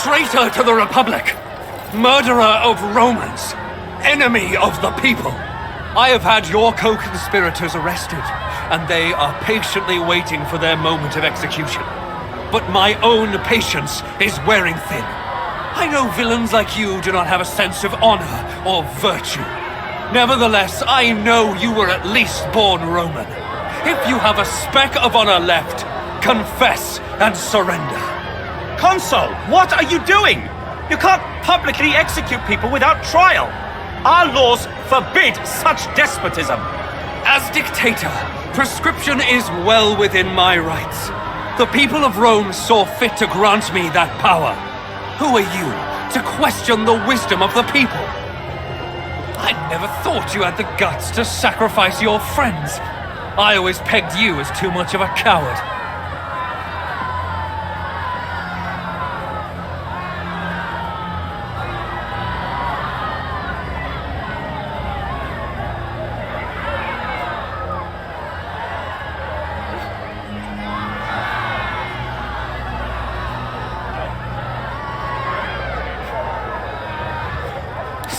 Traitor to the Republic! Murderer of Romans! Enemy of the people! I have had your co-conspirators arrested, and they are patiently waiting for their moment of execution. But my own patience is wearing thin. I know villains like you do not have a sense of honor or virtue. Nevertheless, I know you were at least born Roman. If you have a speck of honor left, confess and surrender. Consul, what are you doing? You can't publicly execute people without trial. Our laws forbid such despotism. As dictator, prescription is well within my rights. The people of Rome saw fit to grant me that power. Who are you to question the wisdom of the people? I never thought you had the guts to sacrifice your friends. I always pegged you as too much of a coward.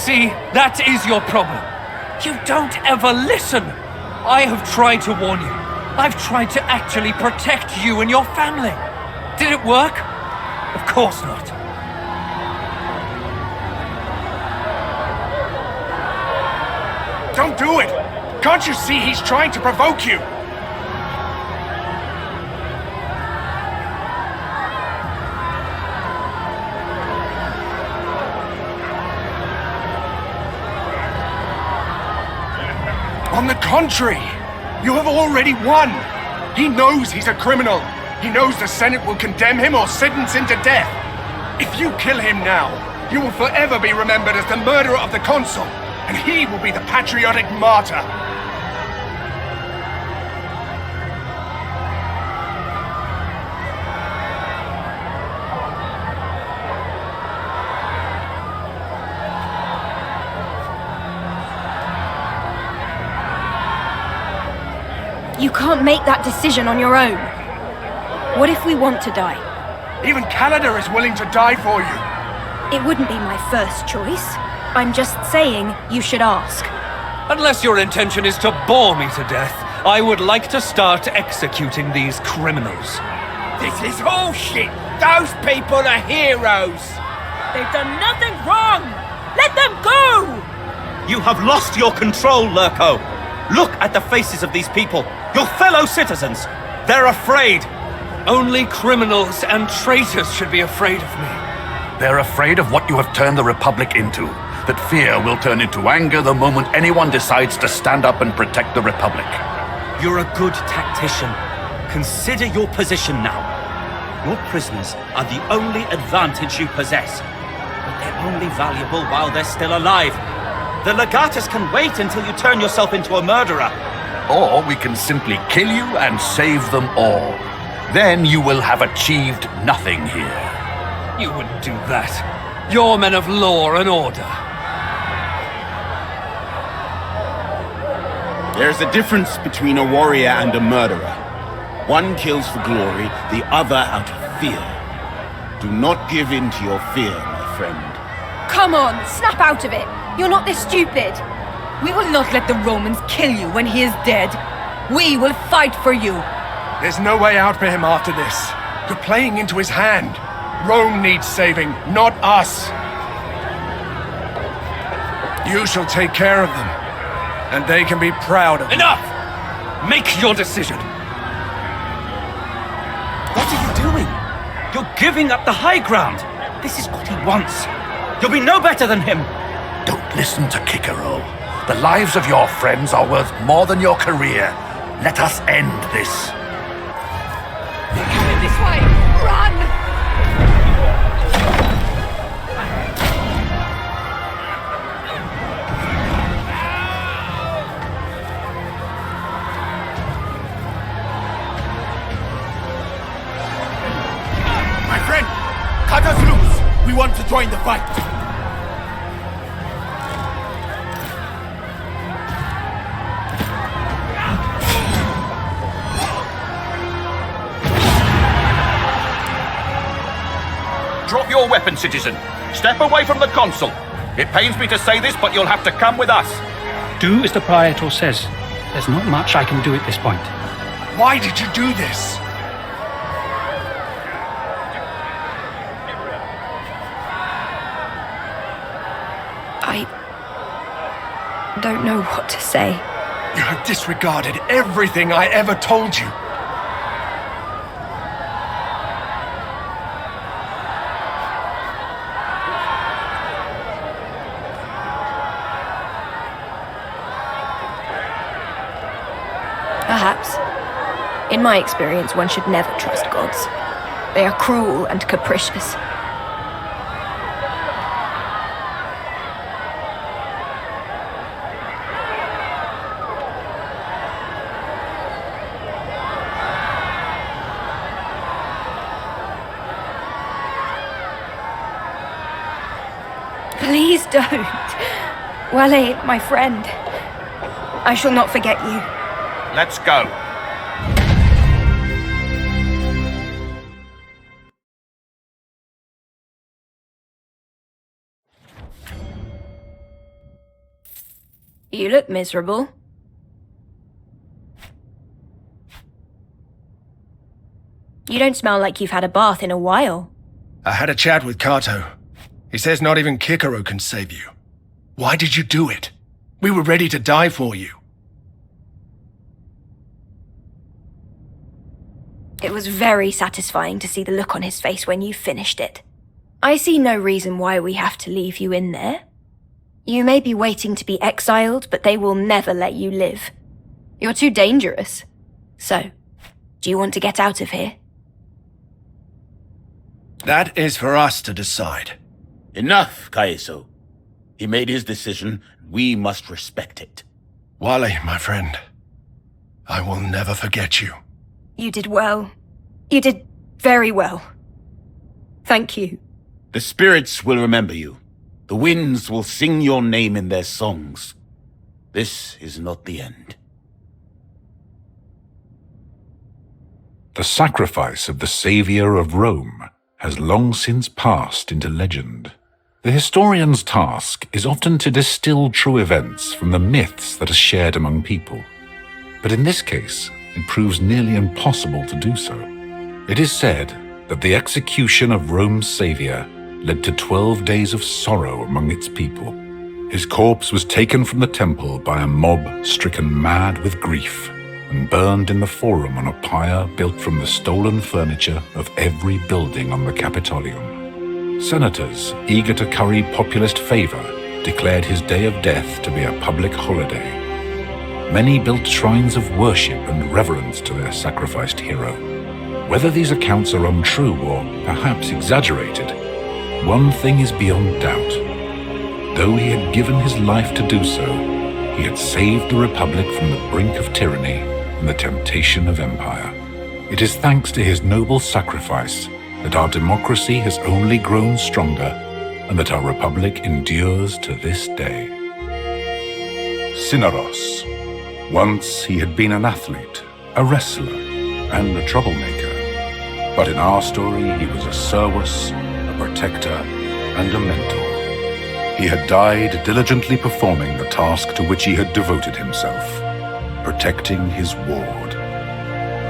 See, that is your problem. You don't ever listen. I have tried to warn you. I've tried to actually protect you and your family. Did it work? Of course not. Don't do it! Can't you see he's trying to provoke you? On the contrary, you have already won. He knows he's a criminal. He knows the Senate will condemn him or sentence him to death. If you kill him now, you will forever be remembered as the murderer of the consul, and he will be the patriotic martyr. You can't make that decision on your own. What if we want to die? Even Canada is willing to die for you. It wouldn't be my first choice. I'm just saying you should ask. Unless your intention is to bore me to death, I would like to start executing these criminals. This is bullshit! Those people are heroes! They've done nothing wrong! Let them go! You have lost your control, Lurko. Look at the faces of these people, your fellow citizens. They're afraid. Only criminals and traitors should be afraid of me. They're afraid of what you have turned the Republic into. That fear will turn into anger the moment anyone decides to stand up and protect the Republic. You're a good tactician. Consider your position now. Your prisoners are the only advantage you possess. But they're only valuable while they're still alive. The legatus can wait until you turn yourself into a murderer. Or we can simply kill you and save them all. Then you will have achieved nothing here. You wouldn't do that. You're men of law and order. There's a difference between a warrior and a murderer. One kills for glory, the other out of fear. Do not give in to your fear, my friend. Come on, snap out of it. You're not this stupid. We will not let the Romans kill you when he is dead. We will fight for you. There's no way out for him after this. You're playing into his hand. Rome needs saving, not us. You shall take care of them, and they can be proud of you. Enough! Make your decision. What are you doing? You're giving up the high ground. This is what he wants. You'll be no better than him. Don't listen to Kikero. The lives of your friends are worth more than your career. Let us end this. They're coming this way! Run! My friend, cut us loose! We want to join the fight! Drop your weapon, citizen. Step away from the consul. It pains me to say this, but you'll have to come with us. Do as the Praetor says. There's not much I can do at this point. Why did you do this? I don't know what to say. You have disregarded everything I ever told you. Perhaps. In my experience, one should never trust gods. They are cruel and capricious. Please don't. Wale, my friend. I shall not forget you. Let's go. You look miserable. You don't smell like you've had a bath in a while. I had a chat with Kato. He says not even Kikero can save you. Why did you do it? We were ready to die for you. It was very satisfying to see the look on his face when you finished it. I see no reason why we have to leave you in there. You may be waiting to be exiled, but they will never let you live. You're too dangerous. So, do you want to get out of here? That is for us to decide. Enough, Kaeso. He made his decision. We must respect it. Wale, my friend, I will never forget you. You did well. You did very well. Thank you. The spirits will remember you. The winds will sing your name in their songs. This is not the end. The sacrifice of the savior of Rome has long since passed into legend. The historian's task is often to distill true events from the myths that are shared among people. But in this case, it proves nearly impossible to do so. It is said that the execution of Rome's savior led to 12 days of sorrow among its people. His corpse was taken from the temple by a mob stricken mad with grief and burned in the forum on a pyre built from the stolen furniture of every building on the Capitolium. Senators, eager to curry populist favor, declared his day of death to be a public holiday. Many built shrines of worship and reverence to their sacrificed hero. Whether these accounts are untrue or perhaps exaggerated, one thing is beyond doubt. Though he had given his life to do so, he had saved the Republic from the brink of tyranny and the temptation of empire. It is thanks to his noble sacrifice that our democracy has only grown stronger and that our Republic endures to this day. Cynaros. Once he had been an athlete, a wrestler, and a troublemaker. But in our story, he was a servus, a protector, and a mentor. He had died diligently performing the task to which he had devoted himself, protecting his ward.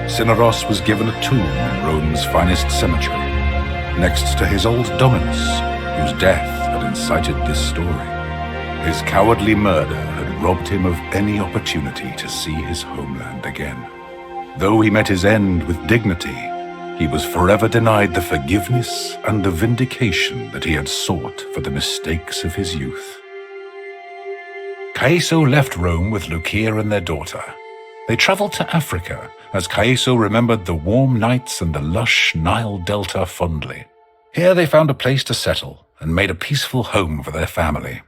Cynaros was given a tomb in Rome's finest cemetery, next to his old dominus, whose death had incited this story. His cowardly murder had robbed him of any opportunity to see his homeland again. Though he met his end with dignity, he was forever denied the forgiveness and the vindication that he had sought for the mistakes of his youth. Caeso left Rome with Lucia and their daughter. They traveled to Africa, as Caeso remembered the warm nights and the lush Nile Delta fondly. Here they found a place to settle and made a peaceful home for their family.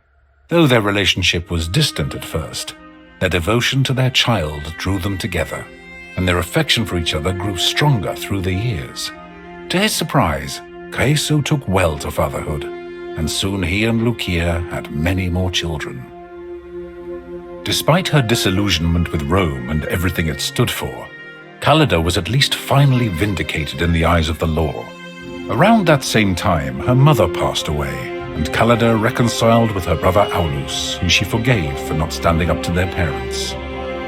Though their relationship was distant at first, their devotion to their child drew them together, and their affection for each other grew stronger through the years. To his surprise, Caeso took well to fatherhood, and soon he and Lucia had many more children. Despite her disillusionment with Rome and everything it stood for, Callida was at least finally vindicated in the eyes of the law. Around that same time, her mother passed away, and Callida reconciled with her brother Aulus, whom she forgave for not standing up to their parents.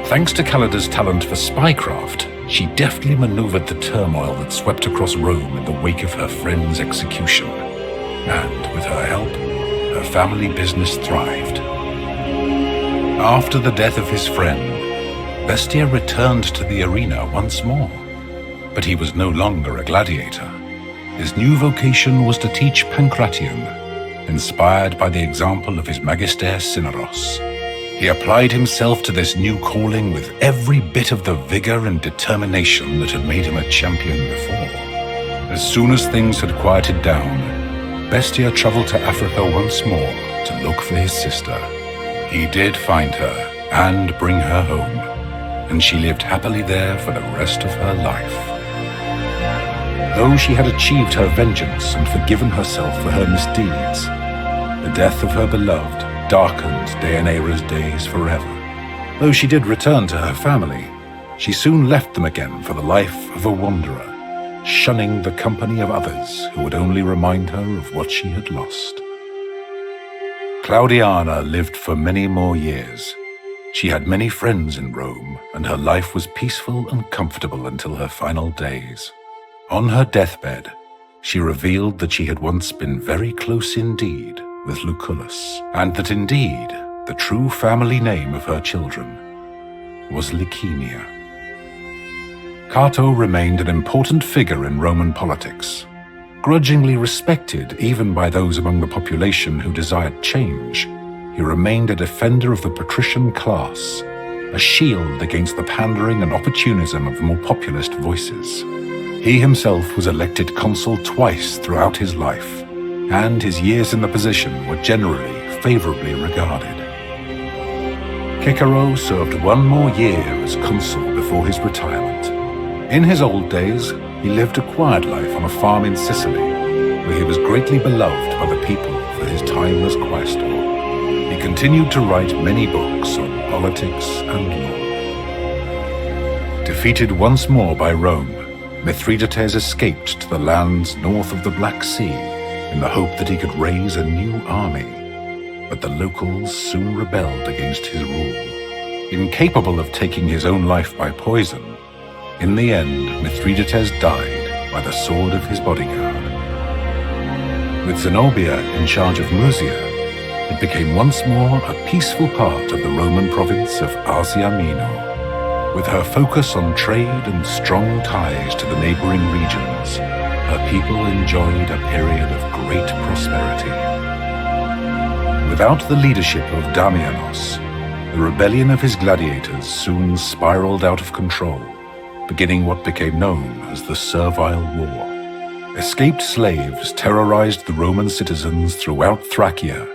Thanks to Callida's talent for spycraft, she deftly maneuvered the turmoil that swept across Rome in the wake of her friend's execution. And with her help, her family business thrived. After the death of his friend, Bestia returned to the arena once more. But he was no longer a gladiator. His new vocation was to teach Pancration, inspired by the example of his Magister Cineros. He applied himself to this new calling with every bit of the vigor and determination that had made him a champion before. As soon as things had quieted down, Bestia traveled to Africa once more to look for his sister. He did find her and bring her home, and she lived happily there for the rest of her life. Though she had achieved her vengeance and forgiven herself for her misdeeds, the death of her beloved darkened Deianira's days forever. Though she did return to her family, she soon left them again for the life of a wanderer, shunning the company of others who would only remind her of what she had lost. Claudiana lived for many more years. She had many friends in Rome, and her life was peaceful and comfortable until her final days. On her deathbed, she revealed that she had once been very close indeed with Lucullus, and that indeed the true family name of her children was Liciniia. Cato remained an important figure in Roman politics, grudgingly respected even by those among the population who desired change. He remained a defender of the patrician class, a shield against the pandering and opportunism of more populist voices. He himself was elected consul twice throughout his life, and his years in the position were generally favorably regarded. Cicero served one more year as consul before his retirement. In his old days, he lived a quiet life on a farm in Sicily, where he was greatly beloved by the people for his time as quaestor. He continued to write many books on politics and law. Defeated once more by Rome, Mithridates escaped to the lands north of the Black Sea in the hope that he could raise a new army. But the locals soon rebelled against his rule. Incapable of taking his own life by poison, in the end, Mithridates died by the sword of his bodyguard. With Zenobia in charge of Musia, it became once more a peaceful part of the Roman province of Asia Minor. With her focus on trade and strong ties to the neighboring regions, her people enjoyed a period of great prosperity. Without the leadership of Damianos, the rebellion of his gladiators soon spiraled out of control, beginning what became known as the Servile War. Escaped slaves terrorized the Roman citizens throughout Thracia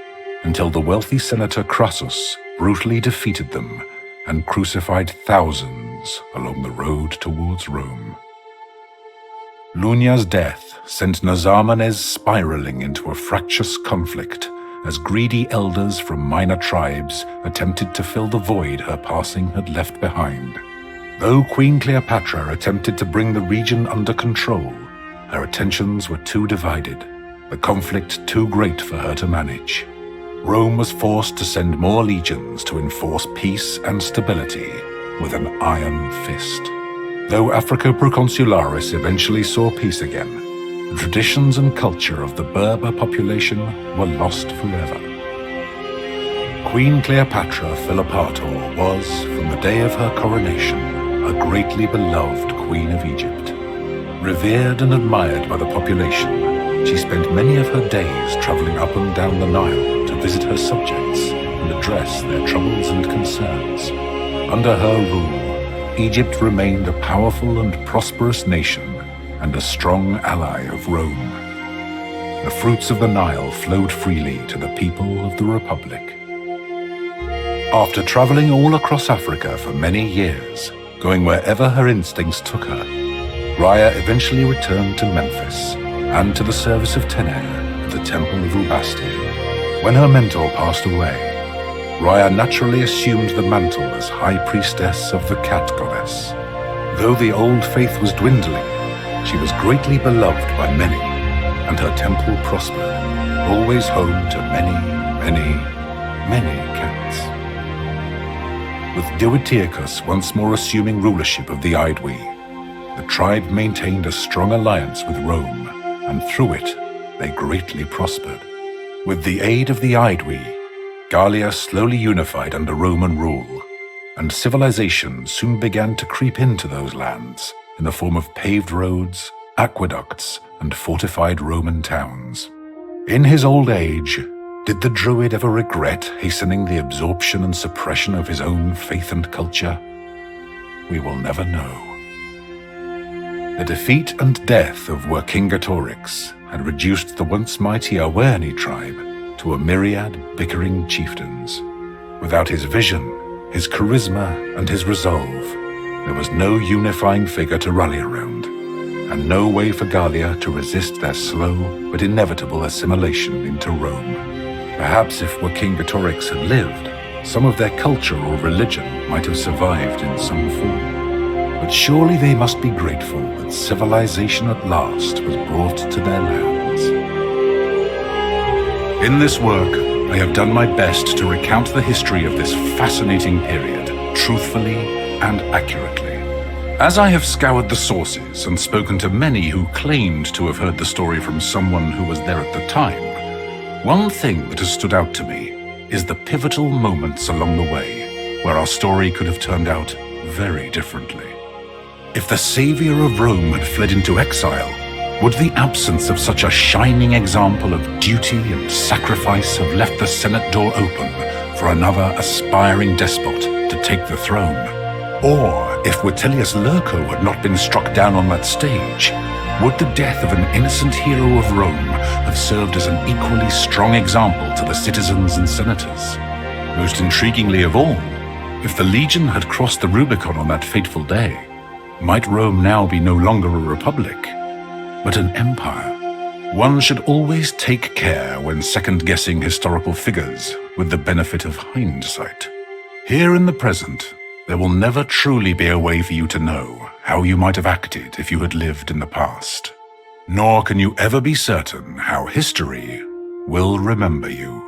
until the wealthy senator Crassus brutally defeated them and crucified thousands along the road towards Rome. Lunia's death sent Nazarmanes spiraling into a fractious conflict as greedy elders from minor tribes attempted to fill the void her passing had left behind. Though Queen Cleopatra attempted to bring the region under control, her attentions were too divided, the conflict too great for her to manage. Rome was forced to send more legions to enforce peace and stability with an iron fist. Though Africa Proconsularis eventually saw peace again, the traditions and culture of the Berber population were lost forever. Queen Cleopatra Philopator was, from the day of her coronation, a greatly beloved Queen of Egypt. Revered and admired by the population, she spent many of her days traveling up and down the Nile to visit her subjects and address their troubles and concerns. Under her rule, Egypt remained a powerful and prosperous nation and a strong ally of Rome. The fruits of the Nile flowed freely to the people of the Republic. After traveling all across Africa for many years, going wherever her instincts took her, Rhea eventually returned to Memphis and to the service of Tener at the Temple of Ubasti. When her mentor passed away, Rhea naturally assumed the mantle as High Priestess of the Cat Goddess. Though the old faith was dwindling, she was greatly beloved by many, and her temple prospered, always home to many, many, many cats. With Diwydiacus once more assuming rulership of the Aedui, the tribe maintained a strong alliance with Rome, and through it, they greatly prospered. With the aid of the Aedui, Gallia slowly unified under Roman rule, and civilization soon began to creep into those lands in the form of paved roads, aqueducts, and fortified Roman towns. In his old age, did the Druid ever regret hastening the absorption and suppression of his own faith and culture? We will never know. The defeat and death of Vercingetorix had reduced the once mighty Awerni tribe to a myriad bickering chieftains. Without his vision, his charisma, and his resolve, there was no unifying figure to rally around, and no way for Gallia to resist their slow but inevitable assimilation into Rome. Perhaps if Vercingetorix had lived, some of their culture or religion might have survived in some form. But surely they must be grateful that civilization at last was brought to their lands. In this work, I have done my best to recount the history of this fascinating period, truthfully and accurately. As I have scoured the sources and spoken to many who claimed to have heard the story from someone who was there at the time, one thing that has stood out to me is the pivotal moments along the way where our story could have turned out very differently. If the savior of Rome had fled into exile, would the absence of such a shining example of duty and sacrifice have left the Senate door open for another aspiring despot to take the throne? Or, if Vitellius Lurco had not been struck down on that stage, would the death of an innocent hero of Rome have served as an equally strong example to the citizens and senators? Most intriguingly of all, if the Legion had crossed the Rubicon on that fateful day, might Rome now be no longer a republic, but an empire? One should always take care when second-guessing historical figures with the benefit of hindsight. Here in the present, there will never truly be a way for you to know how you might have acted if you had lived in the past. Nor can you ever be certain how history will remember you.